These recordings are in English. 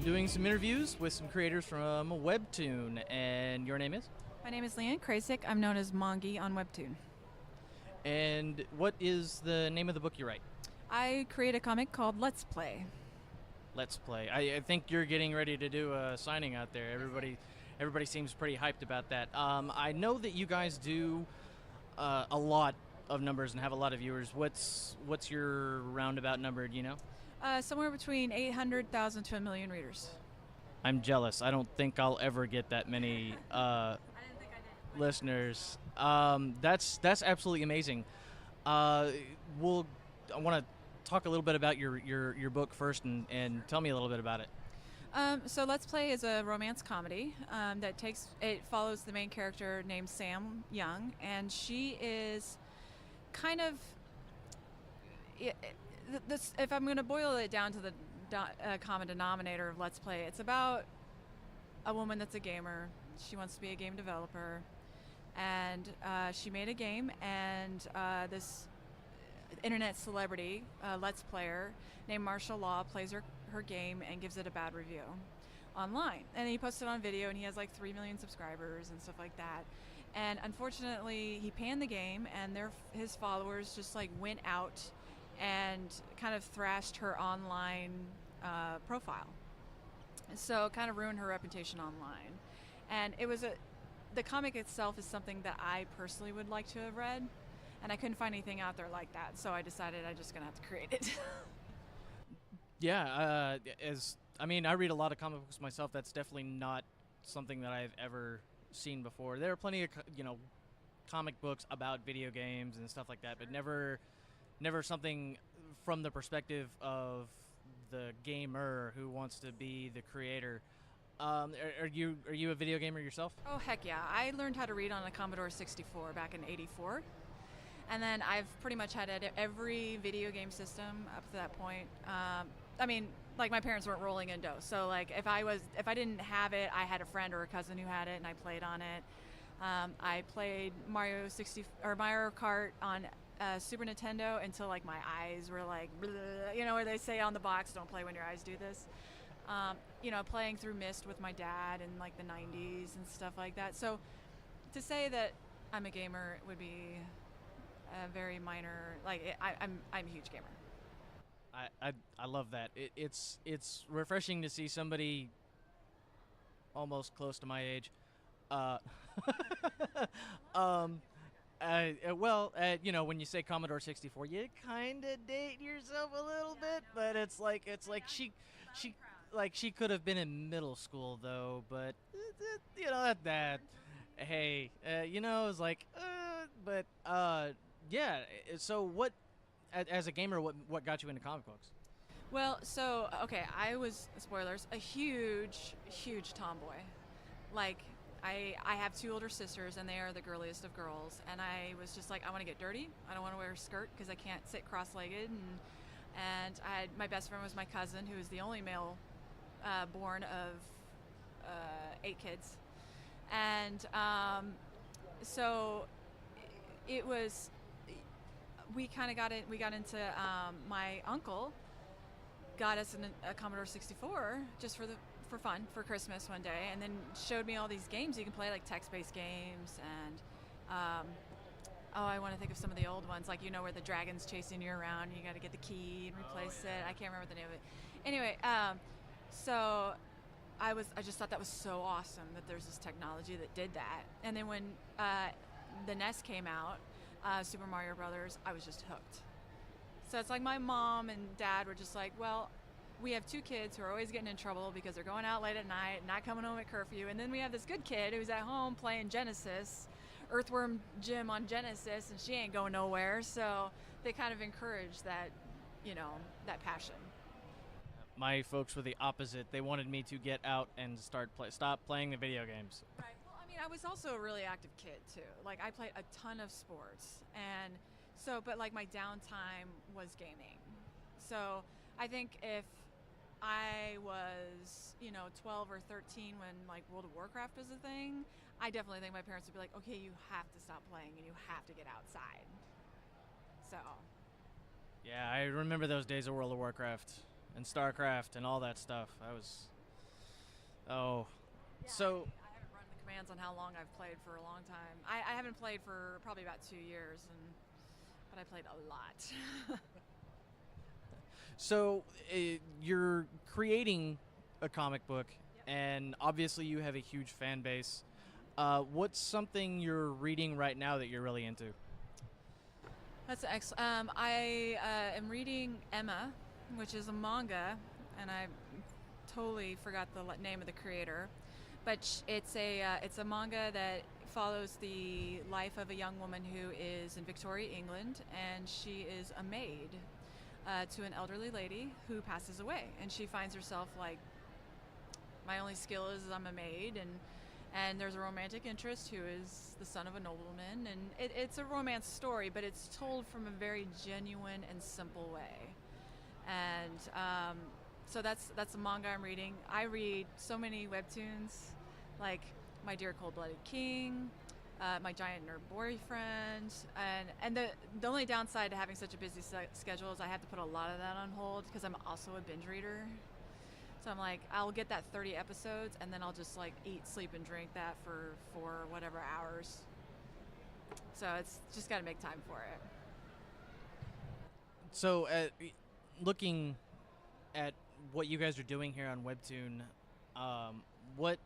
doing some interviews with some creators from Webtoon, and your name is? My name is Leanne Krasik. I'm known as Mongie on Webtoon. And what is the name of the book you write? I create a comic called Let's Play. Let's Play. I think you're getting ready to do a signing out there. Everybody seems pretty hyped about that. I know that you guys do a lot of numbers and have a lot of viewers. What's your roundabout number, do you know? Somewhere between 800,000 to a million readers. I'm jealous. I don't think I'll ever get that many listeners. That's absolutely amazing. I want to talk a little bit about your book first and tell me a little bit about it. So Let's Play is a romance comedy it follows the main character named Sam Young, and she is kind of if I'm going to boil it down to the common denominator of Let's Play, it's about a woman that's a gamer. She wants to be a game developer, and she made a game, and this internet celebrity, Let's Player, named Martial Law, plays her game and gives it a bad review online. And he posts it on video, and he has like 3 million subscribers and stuff like that. And unfortunately, he panned the game, and his followers just like went out and kind of thrashed her online profile. So it kind of ruined her reputation online. And the comic itself is something that I personally would like to have read, and I couldn't find anything out there like that, so I decided I'm just gonna have to create it. Yeah, I read a lot of comic books myself. That's definitely not something that I've ever seen before. There are plenty of comic books about video games and stuff like that, but never something from the perspective of the gamer who wants to be the creator. Are you a video gamer yourself? Oh heck yeah! I learned how to read on a Commodore 64 back in '84. And then I've pretty much had every video game system up to that point. Like my parents weren't rolling in dough, so like if I didn't have it, I had a friend or a cousin who had it, and I played on it. I played Mario Kart on Super Nintendo until like my eyes were like, bleh, where they say on the box, "Don't play when your eyes do this." Playing through Myst with my dad in like the '90s and stuff like that. So to say that I'm a gamer would be very minor. I'm a huge gamer. I love that. It's refreshing to see somebody almost close to my age. When you say Commodore 64, you kind of date yourself a little bit, but it's like she could have been in middle school though, but that hey, it's like but yeah. So what, as a gamer, what got you into comic books? Well, so okay, I was, spoilers, a huge tomboy. Like I have 2 older sisters, and they are the girliest of girls, and I was just like, I want to get dirty. I don't want to wear a skirt because I can't sit cross-legged, and my best friend was my cousin, who was the only male born of 8 kids, and so it was. We got into my uncle got us a Commodore 64 just for fun for Christmas one day, and then showed me all these games you can play, like text-based games, and I want to think of some of the old ones, like where the dragon's chasing you around, you got to get the key and replace it. I can't remember the name of it. Anyway, so I just thought that was so awesome that there's this technology that did that. And then when the NES came out, Super Mario Brothers, I was just hooked. So it's like my mom and dad were just like, well, we have 2 kids who are always getting in trouble because they're going out late at night, not coming home at curfew, and then we have this good kid who's at home playing Genesis, Earthworm Jim on Genesis, and she ain't going nowhere. So they kind of encouraged that, that passion. My folks were the opposite. They wanted me to get out and stop playing the video games. Right. Well, I was also a really active kid too. Like I played a ton of sports, and so, but like my downtime was gaming. So I think if I was, 12 or 13 when like World of Warcraft was a thing, I definitely think my parents would be like, okay, you have to stop playing and you have to get outside. So. Yeah, I remember those days of World of Warcraft and StarCraft and all that stuff. Oh, Yeah, so I haven't run the commands on how long I've played for a long time. I haven't played for probably about 2 years, but I played a lot. so you're creating a comic book, Yep. and obviously you have a huge fan base. What's something you're reading right now that you're really into? That's excellent. I am reading Emma, which is a manga, and I totally forgot the name of the creator, but it's a manga that follows the life of a young woman who is in Victoria, England, and she is a maid to an elderly lady who passes away, and she finds herself like, my only skill is I'm a maid, and there's a romantic interest who is the son of a nobleman, and it's a romance story, but it's told from a very genuine and simple way. And so that's the manga I'm reading. I read so many webtoons, like My Dear Cold-Blooded King, My Giant Nerd Boyfriend, and the only downside to having such a busy schedule is I have to put a lot of that on hold because I'm also a binge reader. So I'm like, I'll get that 30 episodes, and then I'll just like eat, sleep, and drink that for whatever hours. So it's just got to make time for it. So, looking at what you guys are doing here on Webtoon, what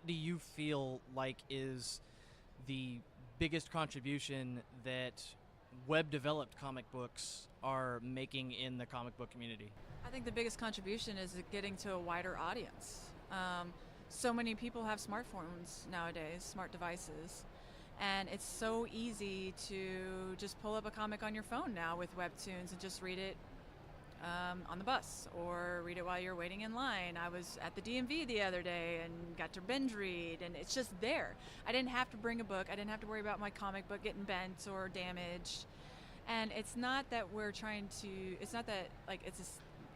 do you feel like is the biggest contribution that web-developed comic books are making in the comic book community? I think the biggest contribution is getting to a wider audience. So many people have smartphones nowadays, smart devices, and it's so easy to just pull up a comic on your phone now with Webtoons and just read it on the bus or read it while you're waiting in line. I was at the DMV the other day and got to binge read, and it's just there. I didn't have to bring a book. I didn't have to worry about my comic book getting bent or damaged. And it's not that we're trying to, it's not that, like,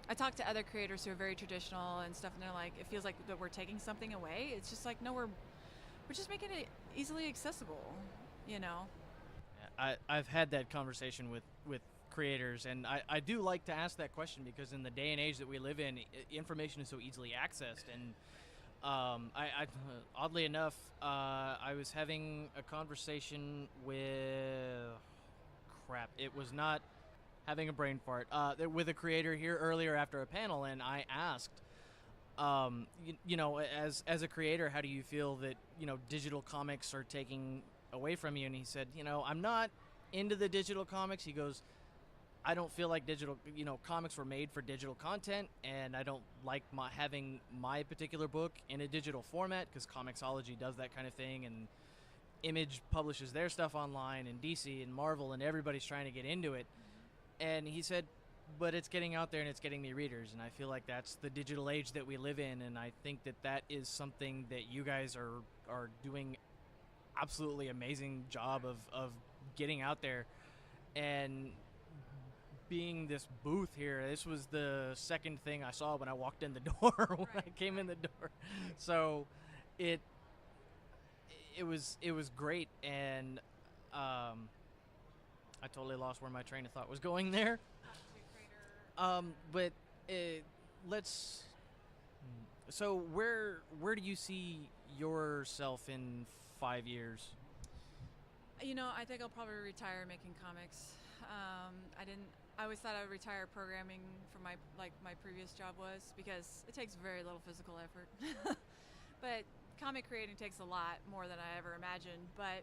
I talk to other creators who are very traditional and stuff, and they're like, it feels like that we're taking something away. It's just like, no, we're just making it easily accessible, you know? I've had that conversation with creators, and I do like to ask that question because in the day and age that we live in, information is so easily accessed. And oddly enough, I was having a conversation with crap. It was not having a brain fart with a creator here earlier after a panel, and I asked, as a creator, how do you feel that digital comics are taking away from you? And he said, I'm not into the digital comics. He goes, I don't feel like digital, comics were made for digital content, and I don't like having my particular book in a digital format because Comixology does that kind of thing, and Image publishes their stuff online, and DC and Marvel, and everybody's trying to get into it. And he said, but it's getting out there and it's getting me readers, and I feel like that's the digital age that we live in, and I think that is something that you guys are doing absolutely amazing job of getting out there. And being this booth here, this was the second thing I saw when I walked in the door when I came in the door. So it was great, and I totally lost where my train of thought was going there. But let's. So where do you see yourself in 5 years? I think I'll probably retire making comics. I always thought I would retire programming from my previous job was, because it takes very little physical effort. But comic creating takes a lot more than I ever imagined. But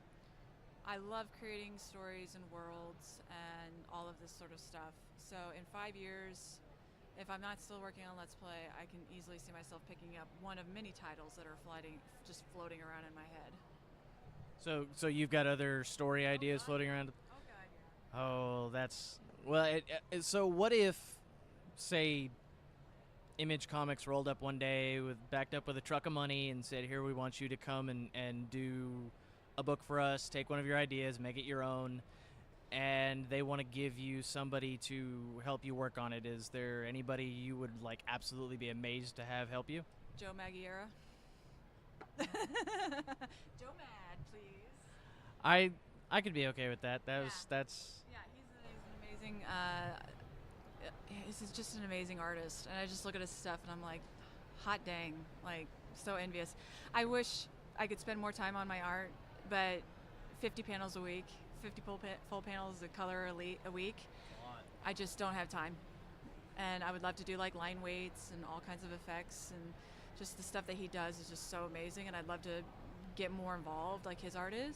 I love creating stories and worlds and all of this sort of stuff. So in 5 years, if I'm not still working on Let's Play, I can easily see myself picking up one of many titles that are just floating around in my head. So you've got other story ideas floating around? Oh God, yeah. Oh, that's well. So what if, say, Image Comics rolled up one day backed up with a truck of money and said, "Here, we want you to come and do a book for us. Take one of your ideas, make it your own," and they want to give you somebody to help you work on it. Is there anybody you would absolutely be amazed to have help you? Joe Maggiera. Joe Mad, please. I could be okay with that. That's. Yeah, he's an amazing. He's just an amazing artist, and I just look at his stuff and I'm like, hot dang, So envious. I wish I could spend more time on my art, but 50 panels a week, 50 full panels of color a week. I just don't have time. And I would love to do like line weights and all kinds of effects, and just the stuff that he does is just so amazing, and I'd love to get more involved like his art is.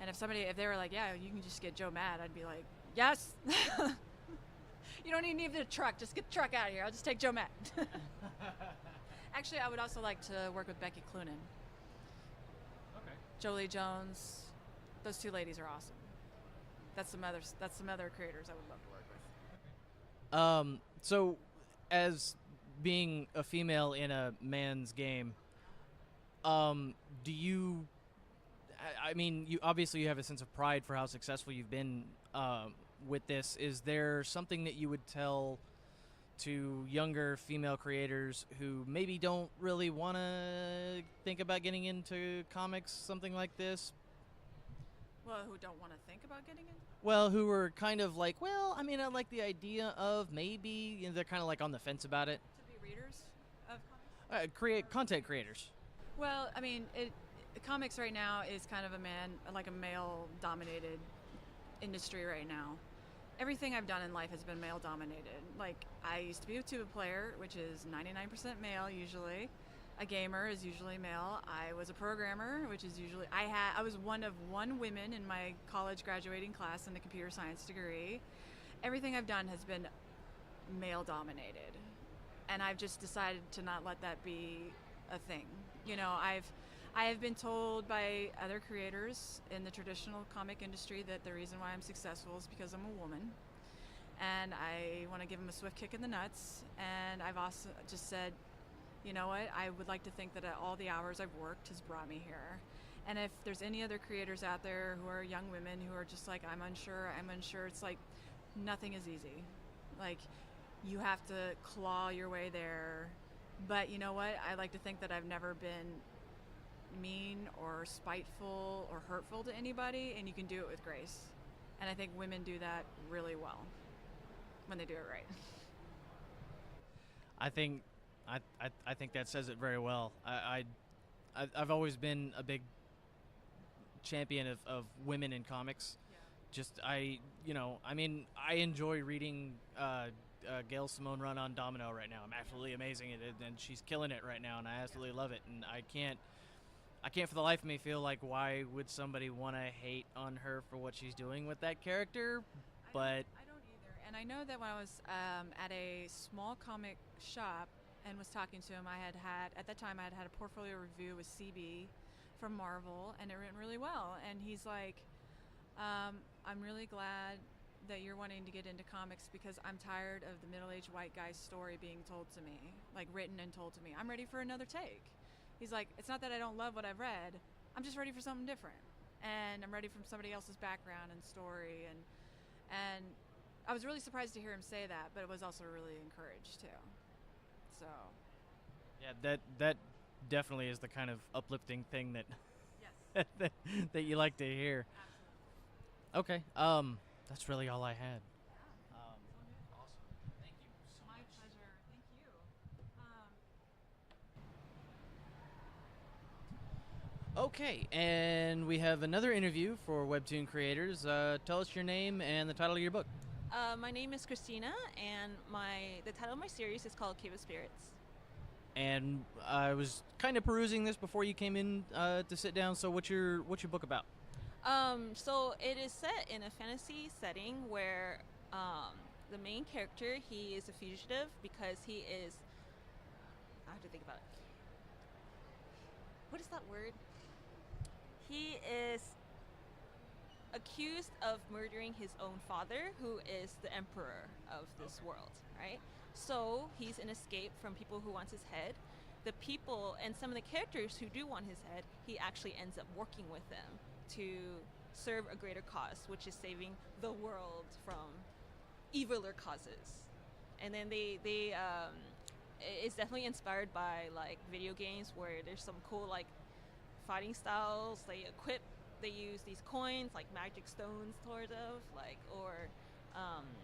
And if they were like, yeah, you can just get Joe mad, I'd be like, yes. You don't even need the truck, just get the truck out of here, I'll just take Joe mad. Actually, I would also like to work with Becky Cloonan. Okay. Jolie Jones, those two ladies are awesome. That's some other creators I would love to work with. So, as being a female in a man's game, do you? I mean, you obviously you have a sense of pride for how successful you've been with this. Is there something that you would tell to younger female creators who maybe don't really want to think about getting into comics, something like this? Well, who don't want to think about getting in? Well, who are kind of like, well, I mean, I like the idea of maybe, they're kind of like on the fence about it. To be readers of comics? Content creators. Well, I mean, comics right now is kind of a male-dominated industry right now. Everything I've done in life has been male-dominated. Like, I used to be a tuba player, which is 99% male usually. A gamer is usually male. I was a programmer, which is usually... I was one of one woman in my college graduating class in the computer science degree. Everything I've done has been male-dominated. And I've just decided to not let that be a thing. You know, I have been told by other creators in the traditional comic industry that the reason why I'm successful is because I'm a woman. And I want to give them a swift kick in the nuts. And I've also just said, you know what, I would like to think that all the hours I've worked has brought me here. And if there's any other creators out there who are young women who are just like, I'm unsure, it's like, nothing is easy. Like, you have to claw your way there. But you know what, I like to think that I've never been mean or spiteful or hurtful to anybody, and you can do it with grace. And I think women do that really well when they do it right. I think that says it very well. I've always been a big champion of women in comics. Yeah. I enjoy reading Gail Simone run on Domino right now. I'm absolutely amazing at it, and she's killing it right now, and I absolutely love it. And I can't for the life of me feel like why would somebody want to hate on her for what she's doing with that character, but I don't either. And I know that when I was at a small comic shop and was talking to him, at that time I had a portfolio review with CB from Marvel, and it went really well. And he's like, I'm really glad that you're wanting to get into comics because I'm tired of the middle-aged white guy's story being told to me, like written and told to me. I'm ready for another take. He's like, it's not that I don't love what I've read, I'm just ready for something different. And I'm ready from somebody else's background and story. And I was really surprised to hear him say that, but it was also really encouraged too. So. Yeah, that definitely is the kind of uplifting thing that Yes. that you like to hear. Absolutely. Okay. That's really all I had. Awesome. Thank you so My much. pleasure. Thank you. Okay, and we have another interview for Webtoon creators. Tell us your name and the title of your book. My name is Kristina, and the title of my series is called Cave of Spirits. And I was kind of perusing this before you came in to sit down. So what's your book about? So it is set in a fantasy setting where the main character, he is a fugitive because he is... I have to think about it. What is that word? He is accused of murdering his own father, who is the emperor of this world, right? So he's an escape from people who want his head. The people and some of the characters who do want his head, he actually ends up working with them to serve a greater cause, which is saving the world from eviler causes. And then it's definitely inspired by like video games where there's some cool like fighting styles. They use these coins like magic stones sort of like, or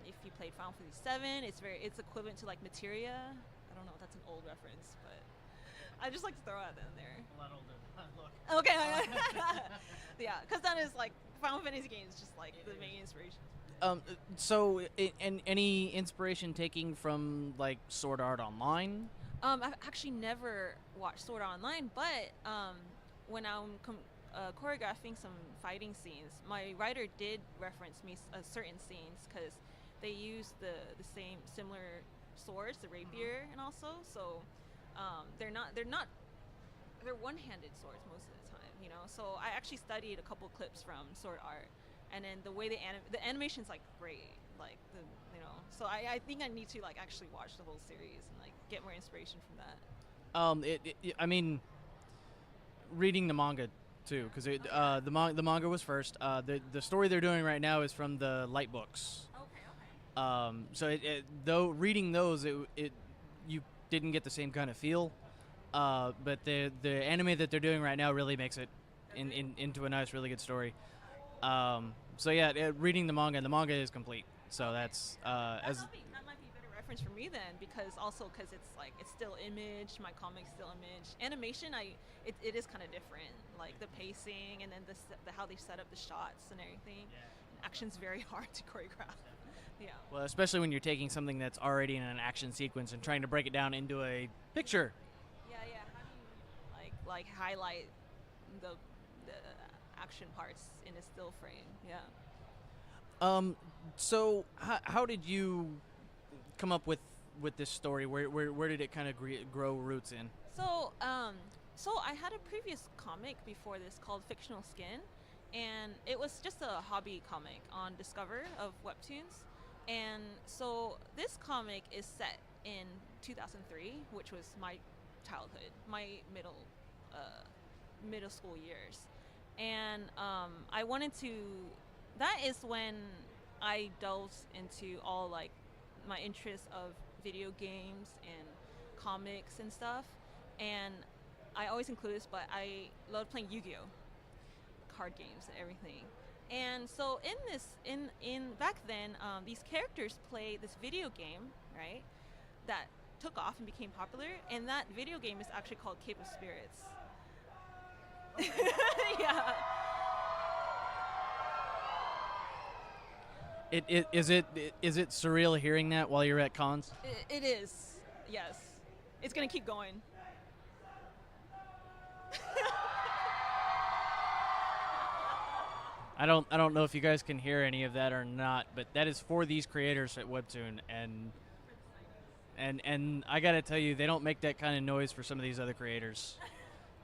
if you played Final Fantasy VII, it's equivalent to like materia. I don't know if that's an old reference, but I just like to throw it in there. A lot older. Look. Okay. Yeah, because that is like Final Fantasy games, just like the main inspiration. So, and any inspiration taking from like Sword Art Online? I've actually never watched Sword Art Online, but when I'm choreographing some fighting scenes, my writer did reference me certain scenes because they use the same similar swords, the rapier, and also so they're one-handed swords most of the time, you know. So I actually studied a couple clips from Sword Art, and then the way the animation's like great, like So I think I need to like actually watch the whole series and like get more inspiration from that. I mean, reading the manga too, because the manga was first. The story they're doing right now is from the light books. Okay. So though reading those, you didn't get the same kind of feel. But the anime that they're doing right now really makes it into a nice, really good story. So yeah, reading the manga is complete. So that's That might be a better reference for me then, because it's still Image, my comic's still Image. Animation, it is kind of different, like the pacing and then the how they set up the shots and everything. Yeah. And action's very hard to choreograph. Yeah. Well, especially when you're taking something that's already in an action sequence and trying to break it down into a picture. Yeah. How do you like highlight the action parts in a still frame? Yeah. So how did you come up with this story? Where did it kind of grow roots in? So I had a previous comic before this called Fictional Skin, and it was just a hobby comic on Discover of Webtoons. And so this comic is set in 2003, which was my childhood, my middle school years. And I wanted to, that is when I delved into all like my interests of video games and comics and stuff. And I always include this, but I loved playing Yu-Gi-Oh! Card games and everything. And so in back then, these characters play this video game, right, that took off and became popular, and that video game is actually called Cape of Spirits. Okay. Yeah. Is it surreal hearing that while you're at cons? It is, yes. It's gonna keep going. I don't know if you guys can hear any of that or not, but that is for these creators at Webtoon, and I gotta tell you, they don't make that kind of noise for some of these other creators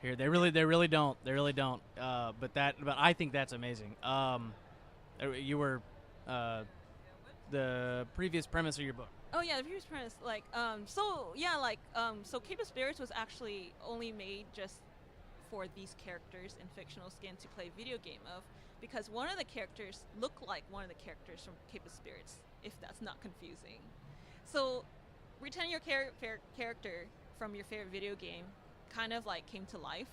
here. They really don't. But I think that's amazing. You were the previous premise of your book. Oh yeah, the previous premise, so Cape of Spirits was actually only made just for these characters in Fictional Skin to play video game of, because one of the characters looked like one of the characters from Cape of Spirits, if that's not confusing. So pretend your character from your favorite video game kind of like came to life,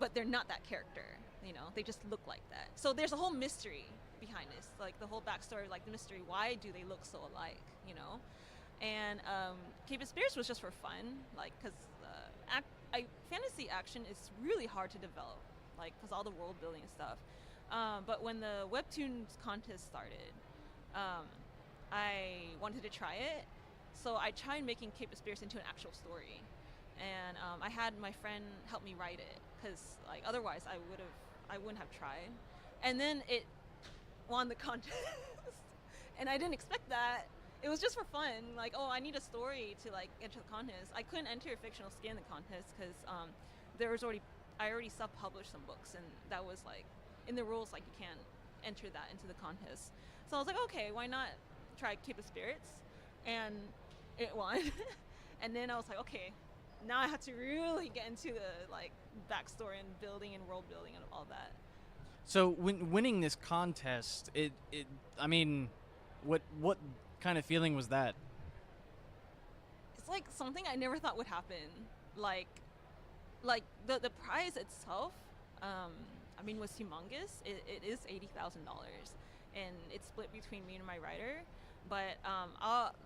but they're not that character, you know, they just look like that. So there's a whole mystery behind this, like the whole backstory, like the mystery, why do they look so alike, you know? And Cape of Spirits was just for fun, like, because fantasy action is really hard to develop, like, because all the world building and stuff. But when the Webtoons contest started, I wanted to try it, so I tried making Cape of Spirits into an actual story, and I had my friend help me write it, because like otherwise I wouldn't have tried. And then it won the contest, and I didn't expect that. It was just for fun, like, oh, I need a story to like enter the contest. I couldn't enter Fictional Skin in the contest because I already self-published some books, and that was like in the rules, like you can't enter that into the contest. So I was like, okay, why not try Cape of Spirits? And it won. And then I was like, okay, now I have to really get into the like backstory and building and world building and all that. So when winning this contest, I mean, what kind of feeling was that? It's like something I never thought would happen. Like the prize itself, I mean, was humongous. It is $80,000, and it's split between me and my writer. But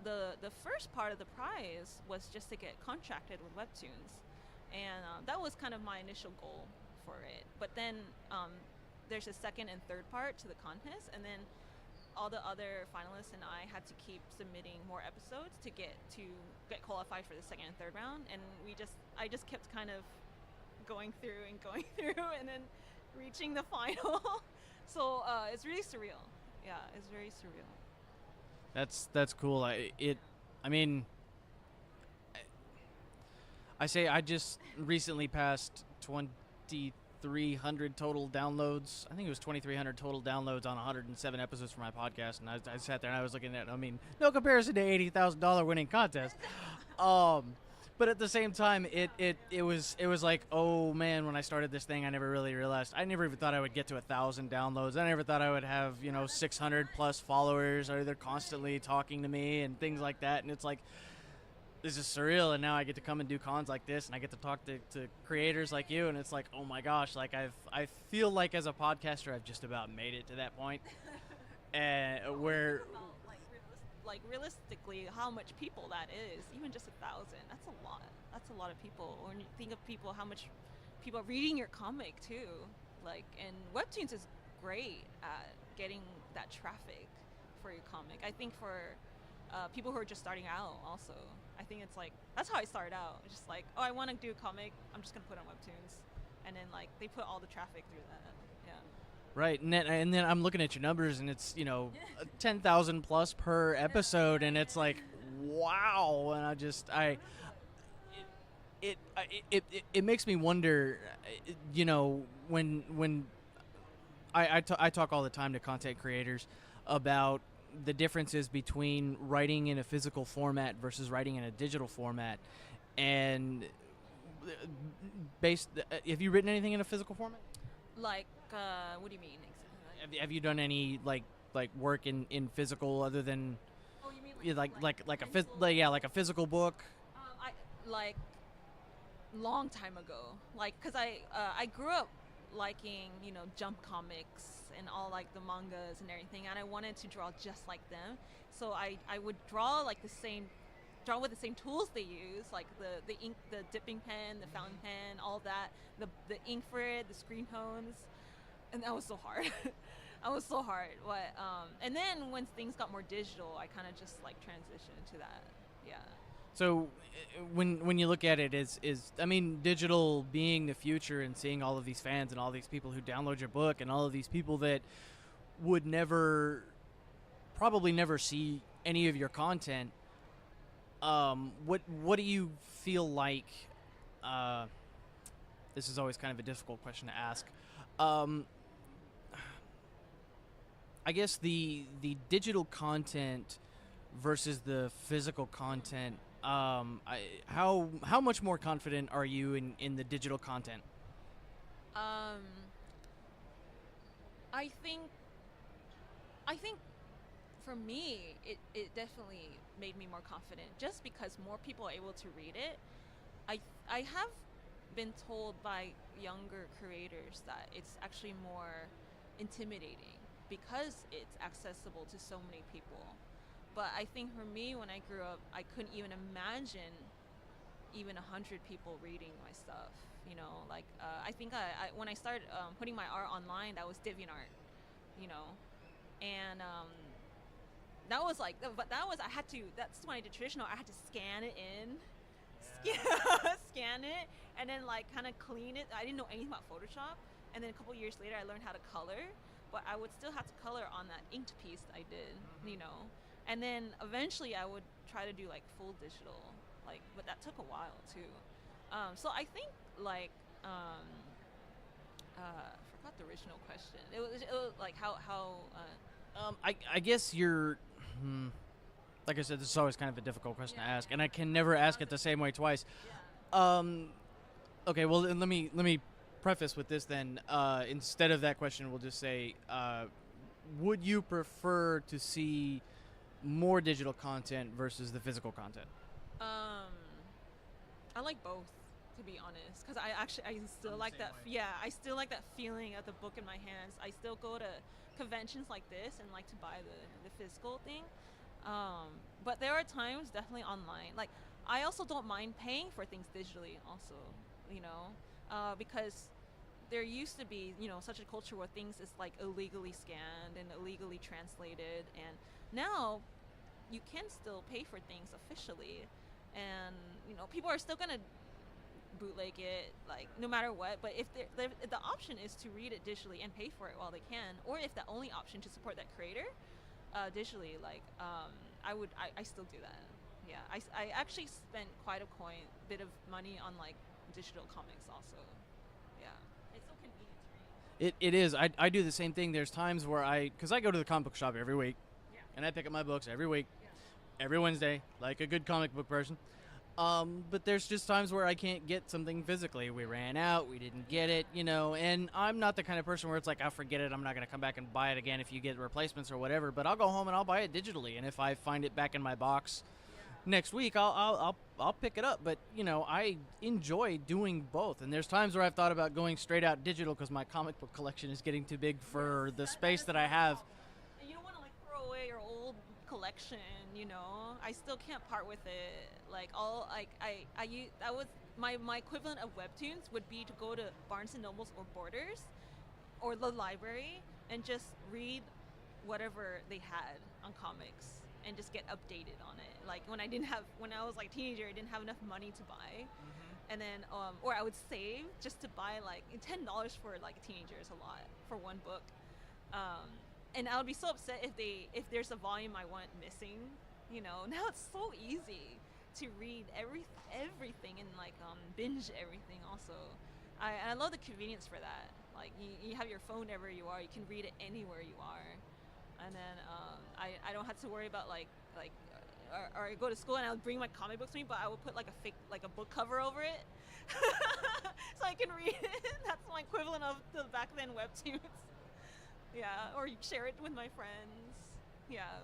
the first part of the prize was just to get contracted with Webtoons, and that was kind of my initial goal for it. But then there's a second and third part to the contest, and then all the other finalists and I had to keep submitting more episodes to get qualified for the second and third round, and I just kept kind of going through and going through, and then reaching the final. So it's really surreal. Yeah, it's very surreal. That's cool. I mean, I say I just recently passed 2,300 total downloads. I think it was 2,300 total downloads on 107 episodes for my podcast, and I sat there and I was looking at. I mean, no comparison to $80,000 winning contest. But at the same time, it was like, oh man, when I started this thing, I never really realized. I never even thought I would get to 1,000 downloads. I never thought I would have 600 plus followers, or they're constantly talking to me and things like that. And it's like, this is surreal. And now I get to come and do cons like this, and I get to talk to creators like you. And it's like, oh my gosh, like I feel like as a podcaster, I've just about made it to that point. And where. Like realistically, how much people that is, even just 1,000, that's a lot. That's a lot of people. When you think of people, how much people are reading your comic too. Like, and Webtoons is great at getting that traffic for your comic. I think for people who are just starting out also, I think it's like, that's how I started out. It's just like, oh, I want to do a comic, I'm just going to put it on Webtoons. And then like, they put all the traffic through that. Yeah. Right, and then I'm looking at your numbers, and it's 10,000 plus per episode, and it's like, wow. And it makes me wonder, when I talk all the time to content creators about the differences between writing in a physical format versus writing in a digital format, and have you written anything in a physical format? Like, what do you mean? Have you done any like work in physical other than? Oh, you mean like a physical book? I like long time ago, like, cause I grew up liking Jump comics and all like the mangas and everything, and I wanted to draw just like them. So I would draw with the same tools they use, like the ink, the dipping pen, the fountain pen, all that, the ink for it, the screen tones, and that was so hard. But and then when things got more digital, I kind of just like transitioned to that. Yeah. So when you look at it, I mean, digital being the future, and seeing all of these fans and all these people who download your book, and all of these people that would probably never see any of your content. What do you feel like? This is always kind of a difficult question to ask. I guess the digital content versus the physical content. How much more confident are you in the digital content? I think for me, it definitely made me more confident, just because more people are able to read it. I have been told by younger creators that it's actually more intimidating because it's accessible to so many people. But I think for me, when I grew up, I couldn't even imagine even 100 people reading my stuff. I think when I started putting my art online, that was DeviantArt, and that was like, but that's when I did traditional. I had to scan it in, scan it, and then like kind of clean it. I didn't know anything about Photoshop, and then a couple years later, I learned how to color, but I would still have to color on that inked piece that I did, and then eventually I would try to do like full digital, but that took a while too. So I think like forgot the original question. It was like how I guess you're. Like I said, this is always kind of a difficult question to ask, and I can never ask it the same way twice. Okay, well, let me preface with this then. Instead of that question, we'll just say, would you prefer to see more digital content versus the physical content? I like both, to be honest, because I still like that. Yeah, I still like that feeling of the book in my hands. I still go to conventions like this and like to buy the physical thing. But there are times definitely online. Like I also don't mind paying for things digitally. Also, because there used to be such a culture where things is like illegally scanned and illegally translated, and now you can still pay for things officially, and people are still gonna bootleg it, like no matter what. But if the option is to read it digitally and pay for it while they can, or if the only option to support that creator digitally, like I still do that. Yeah, I actually spent quite a bit of money on like digital comics also. Yeah, it's so convenient to read. It is. I do the same thing. There's times where because I go to the comic book shop every week, Yeah. and I pick up my books every week, Yeah. every Wednesday, like a good comic book person. But there's just times where I can't get something physically. We ran out, we didn't get it, and I'm not the kind of person where it's like, I'll forget it, I'm not going to come back and buy it again if you get replacements or whatever, but I'll go home and I'll buy it digitally, and if I find it back in my box next week, I'll pick it up. But, I enjoy doing both, and there's times where I've thought about going straight out digital because my comic book collection is getting too big for the space that I have. And you don't want to like throw away your old collection, I still can't part with it. Like all like that was my equivalent of Webtoons would be to go to Barnes and Nobles or Borders or the library and just read whatever they had on comics and just get updated on it. Like when I was like a teenager, I didn't have enough money to buy. And then or I would save just to buy like $10 for like a teenager is a lot for one book. And I would be so upset if there's a volume I want missing. Now it's so easy to read everything and like binge everything. Also, I love the convenience for that. Like you have your phone wherever you are, you can read it anywhere you are, and then I don't have to worry about or I go to school and I would bring my comic books with me, but I would put like a book cover over it so I can read it. That's my equivalent of the back then Webtoons. Yeah, or you share it with my friends. Yeah.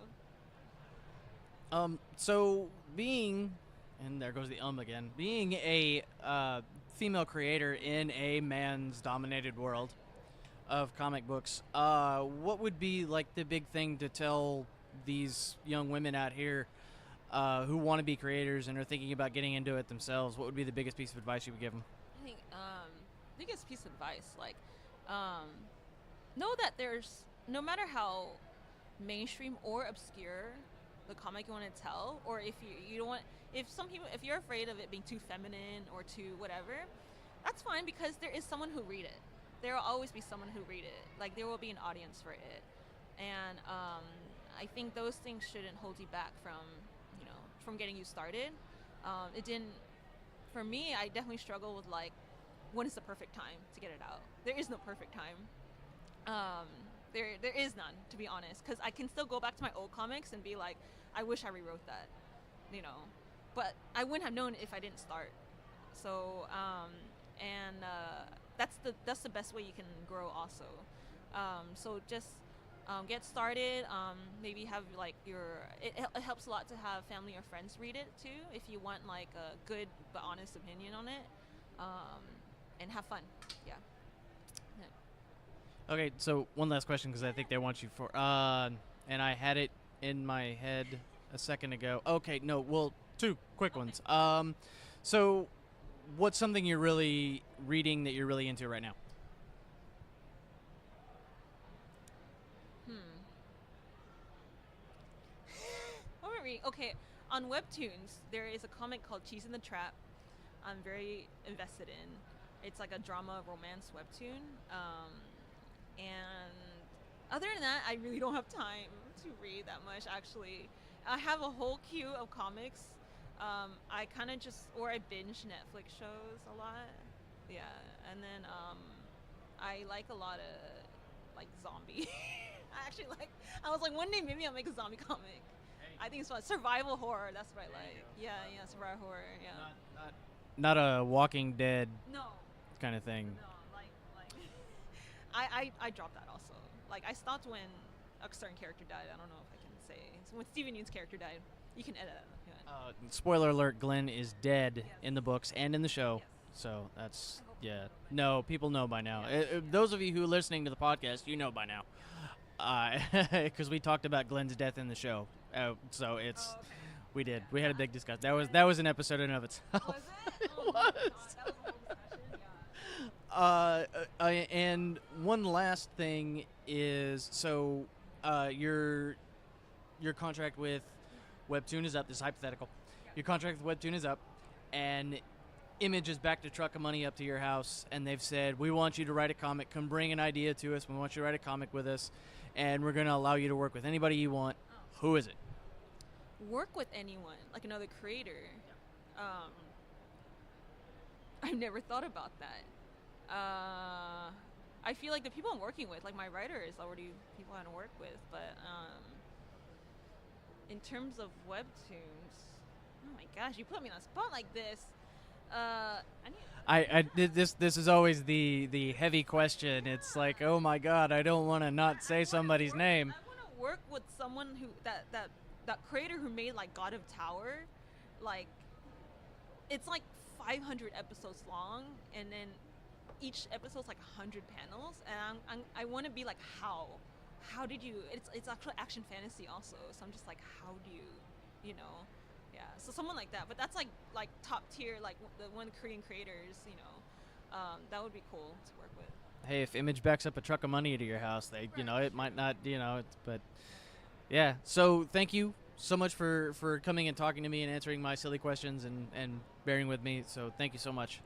So being, and there goes the again, being a female creator in a man's dominated world of comic books, what would be like the big thing to tell these young women out here who want to be creators and are thinking about getting into it themselves? What would be the biggest piece of advice you would give them? I think biggest piece of advice, like know that there's no matter how mainstream or obscure the comic you want to tell, or if you don't want, if you're afraid of it being too feminine or too whatever, that's fine, because there is someone who read it. There will always be someone who read it. Like there will be an audience for it, and I think those things shouldn't hold you back from getting you started. It didn't. For me, I definitely struggle with like, when is the perfect time to get it out? There is no perfect time. There is none, to be honest, because I can still go back to my old comics and be like, I wish I rewrote that, but I wouldn't have known if I didn't start. So that's the best way you can grow also. So just get started. Maybe have like it helps a lot to have family or friends read it too, if you want like a good but honest opinion on it, and have fun. Yeah. Okay, so one last question, because I think they want you for, and I had it in my head a second ago. Okay, no, well, two quick ones. So what's something you're really reading that you're really into right now? What am I reading? Okay, on Webtoons, there is a comic called Cheese in the Trap. I'm very invested in. It's like a drama romance webtoon. And other than that, I really don't have time to read that much, actually. I have a whole queue of comics. I kind of or I binge Netflix shows a lot. Yeah, and then I like a lot of like zombie. I was like, one day maybe I'll make a zombie comic. Hey. I think it's fun. Survival horror, that's what I like. Yeah, survival horror, yeah. Not a Walking Dead no kind of thing. No, I dropped that also. Like I stopped when a certain character died. I don't know if I can say. So when Steven Yeun's character died, you can edit that. Spoiler alert: Glenn is dead Yes. in the books and in the show. Yes. So that's No, people know by now. Yeah. Those of you who are listening to the podcast, you know by now, because we talked about Glenn's death in the show So it's Oh, okay. we did. We had a big discussion. That was an episode in and of itself. Was it? It Oh my was. God, that was a whole discussion. Yeah. And one last thing is your contract with Webtoon is up. This is hypothetical. Your contract with Webtoon is up, and Image is back to trucking money up to your house, and they've said, we want you to write a comic. Come bring an idea to us. We want you to write a comic with us, and we're going to allow you to work with anybody you want. Who is it? Work with anyone, like another creator. I've never thought about that. I feel like the people I'm working with, like my writer is already people I want to work with, but in terms of webtoons, oh my gosh, you put me on a spot like this. This is always the heavy question. It's like, oh my God, I don't want to not say somebody's name. I want to work with someone who that creator who made like God of Tower, like it's like 500 episodes long, and then each episode's like 100 panels, and I want to be like, how did you? It's actually action fantasy also, so I'm just like, how do you know? Yeah, so someone like that, but that's like top tier, like the one Korean creators, that would be cool to work with. Hey, if Image backs up a truck of money to your house, they, it might not, but yeah. So thank you so much for coming and talking to me and answering my silly questions and bearing with me. So thank you so much.